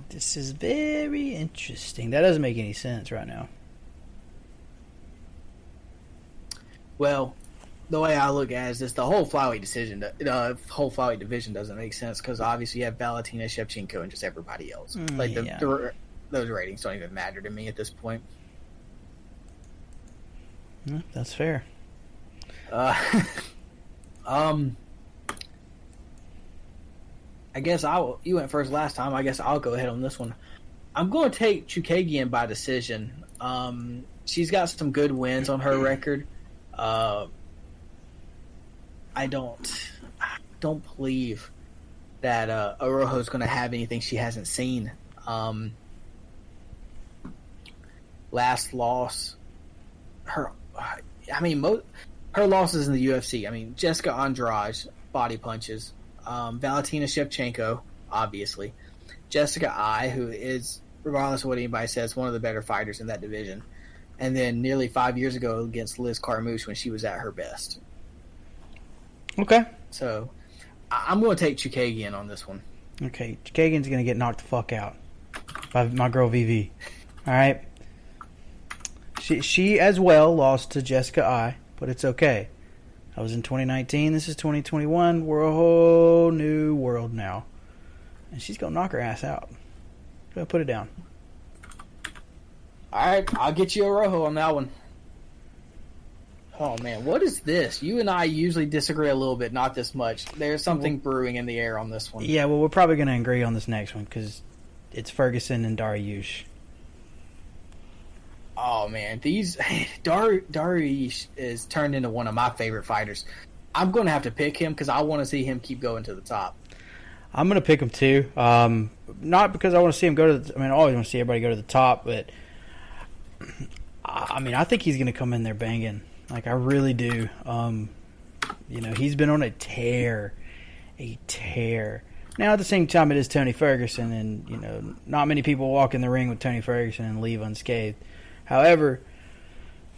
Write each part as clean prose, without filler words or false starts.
This is very interesting. That doesn't make any sense right now. Well, the way I look at it is this: the whole flyweight whole flyweight division doesn't make sense because obviously you have Valentina Shevchenko and just everybody else. Those ratings don't even matter to me at this point. Yeah, that's fair. I guess you went first last time. I guess I'll go ahead on this one. I'm going to take Chukagian by decision. She's got some good wins on her record. I don't believe that Araujo's going to have anything she hasn't seen. Last loss, her losses in the UFC. I mean, Jessica Andrade, body punches. Valentina Shevchenko, obviously. Jessica Ai, who is, regardless of what anybody says, one of the better fighters in that division. And then nearly 5 years ago against Liz Carmouche when she was at her best. Okay. So, I'm going to take Chukagian on this one. Okay, Chukagian's going to get knocked the fuck out by my girl VV. All right? She as well lost to Jessica Ai, but it's okay. That was in 2019. This is 2021. We're a whole new world now. And she's going to knock her ass out. Go put it down. All right, I'll get you Araujo on that one. Oh, man, what is this? You and I usually disagree a little bit, not this much. There's something brewing in the air on this one. Yeah, well, we're probably going to agree on this next one because it's Ferguson and Dariush. Oh, man, Dariush is turned into one of my favorite fighters. I'm going to have to pick him because I want to see him keep going to the top. I'm going to pick him too. Not because I want to see him go to I always want to see everybody go to the top, but I think he's going to come in there banging. Like, I really do. He's been on a tear. Now, at the same time, it is Tony Ferguson, and, not many people walk in the ring with Tony Ferguson and leave unscathed. However,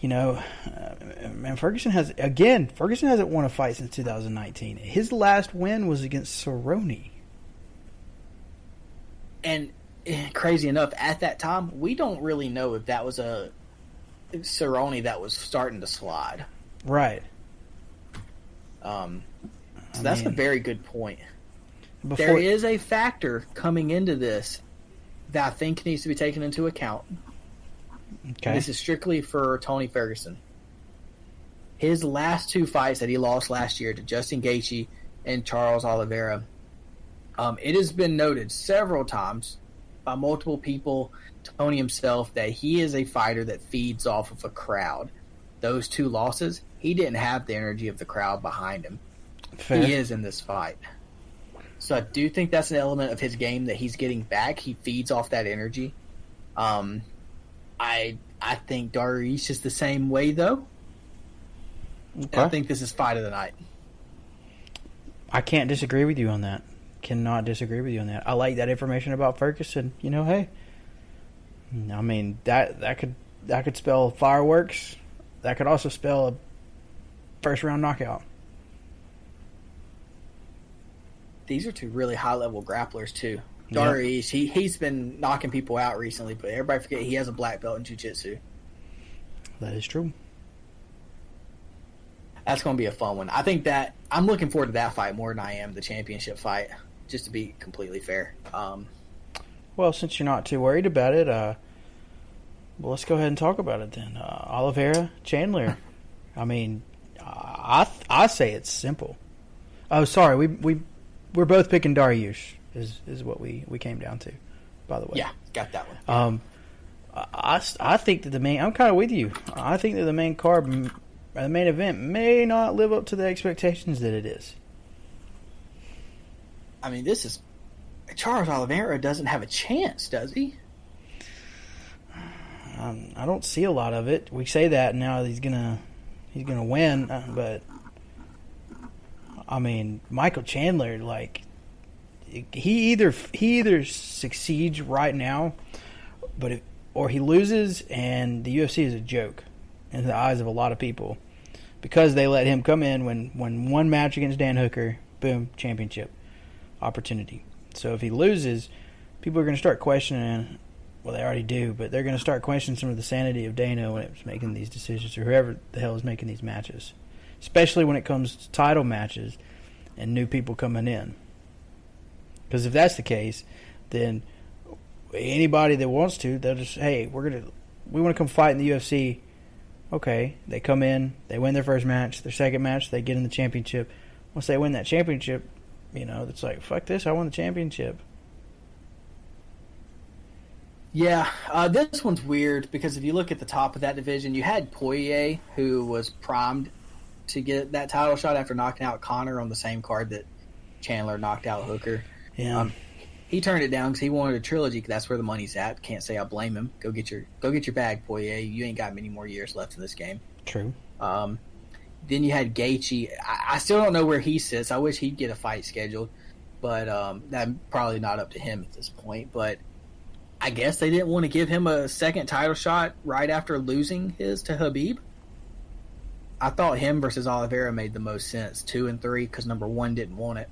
Ferguson hasn't won a fight since 2019. His last win was against Cerrone. And crazy enough, at that time, we don't really know if that was a Cerrone that was starting to slide. Right. So that's a very good point. There is a factor coming into this that I think needs to be taken into account. Okay. This is strictly for Tony Ferguson. His last two fights that he lost last year to Justin Gaethje and Charles Oliveira, it has been noted several times by multiple people, Tony himself, that he is a fighter that feeds off of a crowd. Those two losses, he didn't have the energy of the crowd behind him. Fair. He is in this fight. So I do think that's an element of his game that he's getting back. He feeds off that energy. I think Dariush is the same way, though. Okay. I think this is fight of the night. I can't disagree with you on that. Cannot disagree with you on that. I like that information about Ferguson. Hey, that could spell fireworks. That could also spell a first round knockout. These are two really high level grapplers too. Dariush, he's been knocking people out recently, but everybody forget he has a black belt in jiu-jitsu. That is true. That's going to be a fun one. I think that I'm looking forward to that fight more than I am the championship fight, just to be completely fair. Well, since you're not too worried about it, let's go ahead and talk about it then. Oliveira, Chandler. I say it's simple. Oh, sorry, we're both picking Dariush. Is what we came down to, by the way. Yeah, got that one. I think that I'm kind of with you. I think that the main card, the main event, may not live up to the expectations that it is. This is Charles Oliveira doesn't have a chance, does he? I don't see a lot of it. We say that now he's gonna win, but Michael Chandler, he either succeeds right now, or he loses, and the UFC is a joke in the eyes of a lot of people because they let him come in when one match against Dan Hooker, boom, championship opportunity. So if he loses, people are going to start questioning. Well, they already do, but they're going to start questioning some of the sanity of Dana when it's making these decisions, or whoever the hell is making these matches, especially when it comes to title matches and new people coming in. Because if that's the case, then anybody that wants to, they'll just, hey, we want to come fight in the UFC. Okay, they come in, they win their first match, their second match, they get in the championship. Once they win that championship, it's like, fuck this, I won the championship. Yeah, this one's weird because if you look at the top of that division, you had Poirier, who was primed to get that title shot after knocking out Conor on the same card that Chandler knocked out Hooker. Yeah, he turned it down because he wanted a trilogy. Cause that's where the money's at. Can't say I blame him. Go get your bag, Poirier. You ain't got many more years left in this game. True. Then you had Gaethje. I still don't know where he sits. I wish he'd get a fight scheduled, but that's probably not up to him at this point. But I guess they didn't want to give him a second title shot right after losing his to Khabib. I thought him versus Oliveira made the most sense, 2 and 3, because number 1 didn't want it.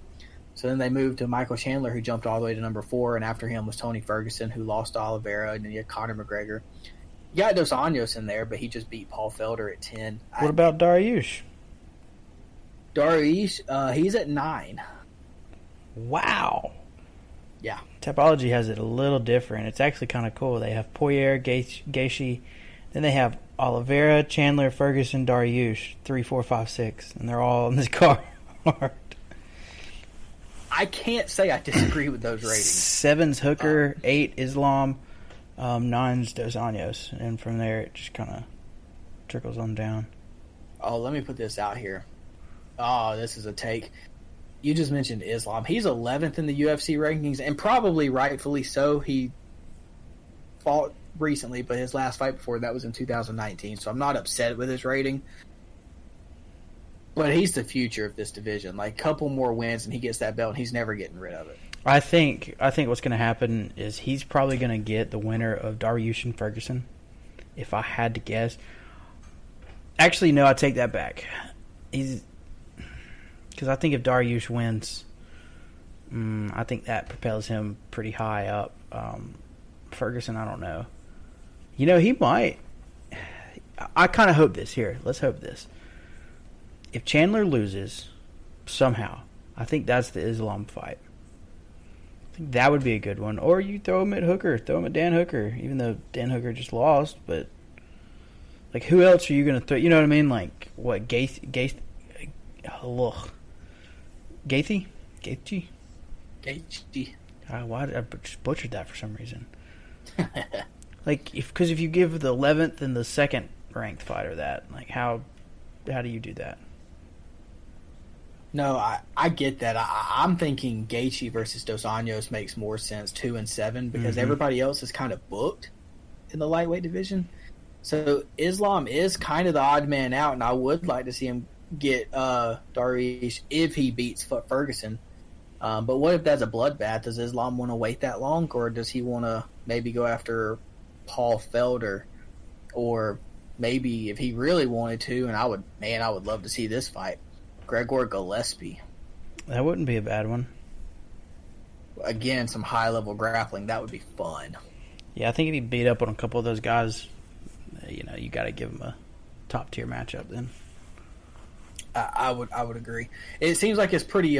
So then they moved to Michael Chandler, who jumped all the way to number 4, and after him was Tony Ferguson, who lost to Oliveira, and then you had Conor McGregor. You got Dos Anjos in there, but he just beat Paul Felder at 10. What about Dariush? Dariush, he's at 9. Wow. Yeah. Topology has it a little different. It's actually kind of cool. They have Poirier, Gaethje, then they have Oliveira, Chandler, Ferguson, Dariush, 3, 4, 5, 6, and they're all in this card. I can't say I disagree with those ratings. 7's Hooker, 8 Islam, 9's Dos Anjos, and from there it just kind of trickles on down. Oh, let me put this out here. Oh, this is a take. You just mentioned Islam. He's 11th in the UFC rankings, and probably rightfully so. He fought recently, but his last fight before that was in 2019, so I'm not upset with his rating. But he's the future of this division. Like, a couple more wins, and he gets that belt, and he's never getting rid of it. I think what's going to happen is he's probably going to get the winner of Dariush and Ferguson, if I had to guess. Actually, no, I take that back. Because I think if Dariush wins, I think that propels him pretty high up. Ferguson, I don't know. He might. I kind of hope this. Here, let's hope this. If Chandler loses, somehow, I think that's the Islam fight. I think that would be a good one. Or you throw him at Hooker. Throw him at Dan Hooker, even though Dan Hooker just lost. But, like, who else are you going to throw? You know what I mean? Like, what, Gaethje? Why did I just butchered that for some reason? Like, because if you give the 11th and the 2nd ranked fighter that, like, how do you do that? No, I get that. I'm thinking Gaethje versus Dos Anjos makes more sense, 2 and 7, because everybody else is kind of booked in the lightweight division. So Islam is kind of the odd man out, and I would like to see him get Dariush if he beats Ferguson. But what if that's a bloodbath? Does Islam want to wait that long, or does he want to maybe go after Paul Felder? Or maybe if he really wanted to, and I would love to see this fight, Gregor Gillespie. That wouldn't be a bad one. Again, some high-level grappling. That would be fun. Yeah, I think if he beat up on a couple of those guys, you got to give him a top-tier matchup then. I would agree. It seems like it's pretty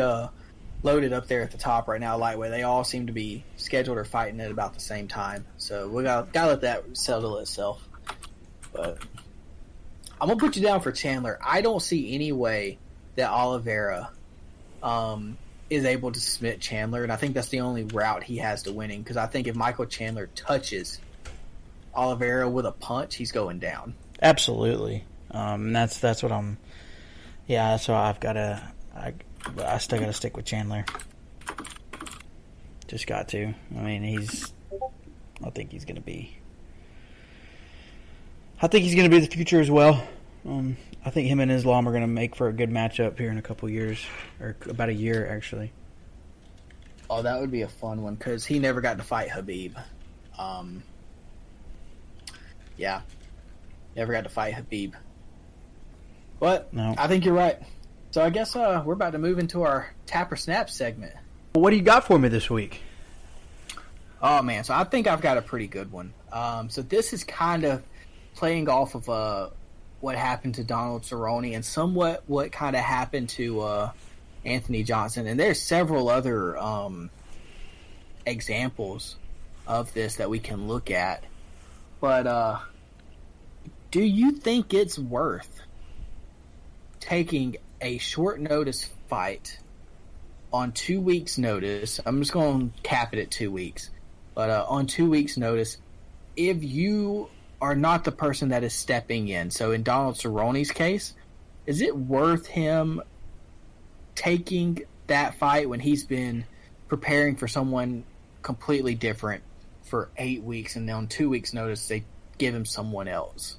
loaded up there at the top right now, lightweight. They all seem to be scheduled or fighting at about the same time. So we got to let that settle itself. But I'm going to put you down for Chandler. I don't see any way that Oliveira is able to submit Chandler, and I think that's the only route he has to winning, because I think if Michael Chandler touches Oliveira with a punch, he's going down. Absolutely. That's what I'm... Yeah, that's why I've got to... I still got to stick with Chandler. Just got to. I mean, I think he's going to be... I think he's going to be the future as well. I think him and Islam are going to make for a good matchup here in a couple years, or about a year, actually. Oh, that would be a fun one, because he never got to fight Khabib. Yeah, never got to fight Khabib. But no. I think you're right. So I guess we're about to move into our Tap or Snap segment. What do you got for me this week? Oh man, so I think I've got a pretty good one. So this is kind of playing off of what happened to Donald Cerrone and somewhat what kind of happened to Anthony Johnson. And there's several other examples of this that we can look at. But do you think it's worth taking a short notice fight on 2 weeks' notice? I'm just going to cap it at 2 weeks. But on 2 weeks' notice, if you are not the person that is stepping in, so in Donald Cerrone's case, is it worth him taking that fight when he's been preparing for someone completely different for 8 weeks, and then on 2 weeks' notice they give him someone else?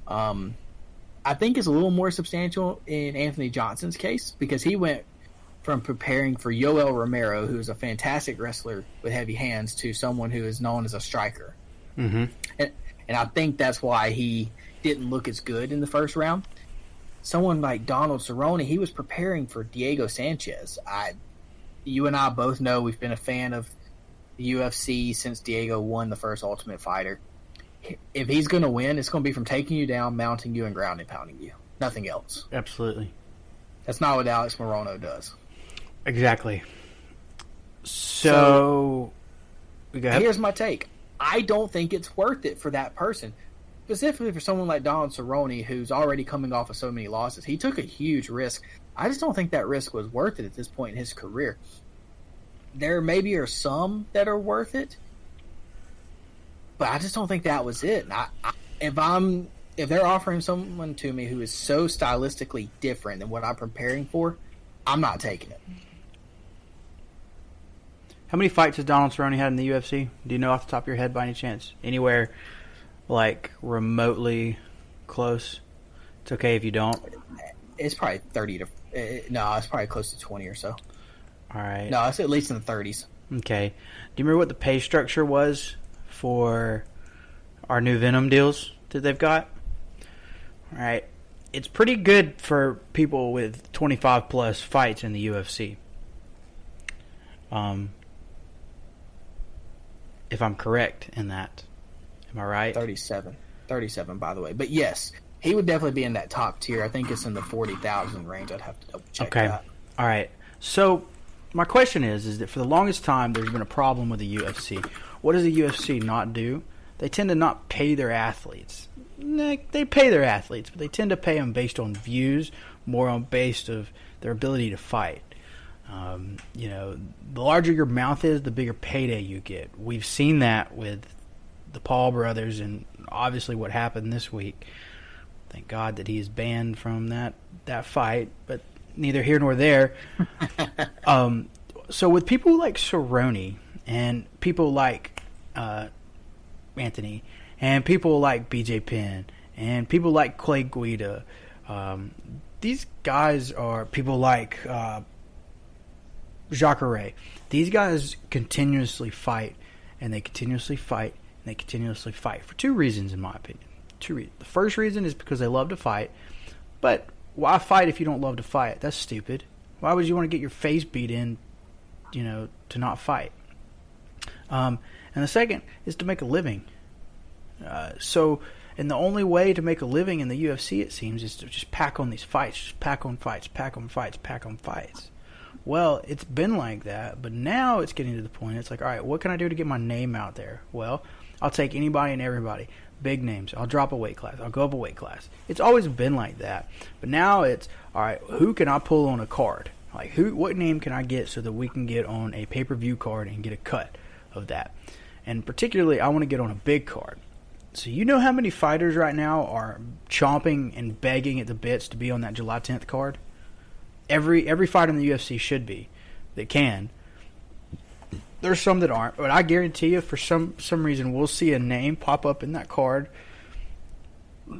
I think it's a little more substantial in Anthony Johnson's case because he went from preparing for Yoel Romero, who's a fantastic wrestler with heavy hands, to someone who is known as a striker. Mm-hmm. And I think that's why he didn't look as good in the first round. Someone like Donald Cerrone, he was preparing for Diego Sanchez. You and I both know we've been a fan of the UFC since Diego won the first Ultimate Fighter. If he's going to win, it's going to be from taking you down, mounting you, and ground and pounding you. Nothing else. Absolutely. That's not what Alex Morono does. Exactly. So here's my take. I don't think it's worth it for that person. Specifically for someone like Donald Cerrone, who's already coming off of so many losses. He took a huge risk. I just don't think that risk was worth it at this point in his career. There maybe are some that are worth it, but I just don't think that was it. If they're offering someone to me who is so stylistically different than what I'm preparing for, I'm not taking it. How many fights has Donald Cerrone had in the UFC? Do you know off the top of your head by any chance? Anywhere like remotely close? It's okay if you don't. It's probably 30 to... No, it's probably close to 20 or so. All right. No, it's at least in the 30s. Okay. Do you remember what the pay structure was for our new Venom deals that they've got? All right. It's pretty good for people with 25 plus fights in the UFC. If I'm correct in that. Am I right? 37, by the way. But yes, he would definitely be in that top tier. I think it's in the 40,000 range. I'd have to double check that. All right. So my question is that for the longest time there's been a problem with the UFC. What does the UFC not do? They tend to not pay their athletes. They pay their athletes, but they tend to pay them based on views, more on based of their ability to fight. The larger your mouth is, the bigger payday you get. We've seen that with the Paul brothers, and obviously what happened this week. Thank God that he is banned from that fight, but neither here nor there. So with people like Cerrone and people like Anthony and people like BJ Penn and people like Clay Guida, these guys are people like Jacare. These guys continuously fight, and they continuously fight, and they continuously fight for two reasons, in my opinion. Two reasons. The first reason is because they love to fight, but why fight if you don't love to fight? That's stupid. Why would you want to get your face beat in, to not fight? And the second is to make a living. And the only way to make a living in the UFC, it seems, is to just pack on these fights. Just pack on fights, pack on fights, pack on fights. Well, it's been like that, but now it's getting to the point. It's like, all right, what can I do to get my name out there? Well, I'll take anybody and everybody. Big names. I'll drop a weight class. I'll go up a weight class. It's always been like that. But now it's, all right, who can I pull on a card? Like, what name can I get so that we can get on a pay-per-view card and get a cut of that? And particularly, I want to get on a big card. So you know how many fighters right now are chomping and begging at the bits to be on that July 10th card? Every fighter in the UFC should be. That can. There's some that aren't, but I guarantee you, for some reason, we'll see a name pop up in that card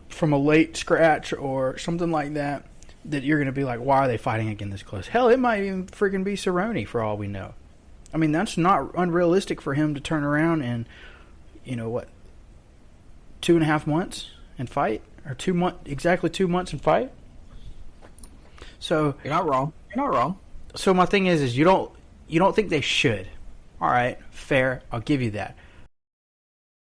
from a late scratch or something like that you're going to be like, why are they fighting again this close? Hell, it might even freaking be Cerrone for all we know. I mean, that's not unrealistic for him to turn around and, 2.5 months and fight? Or exactly 2 months and fight? So You're not wrong. So my thing is you don't think they should. All right, fair. I'll give you that.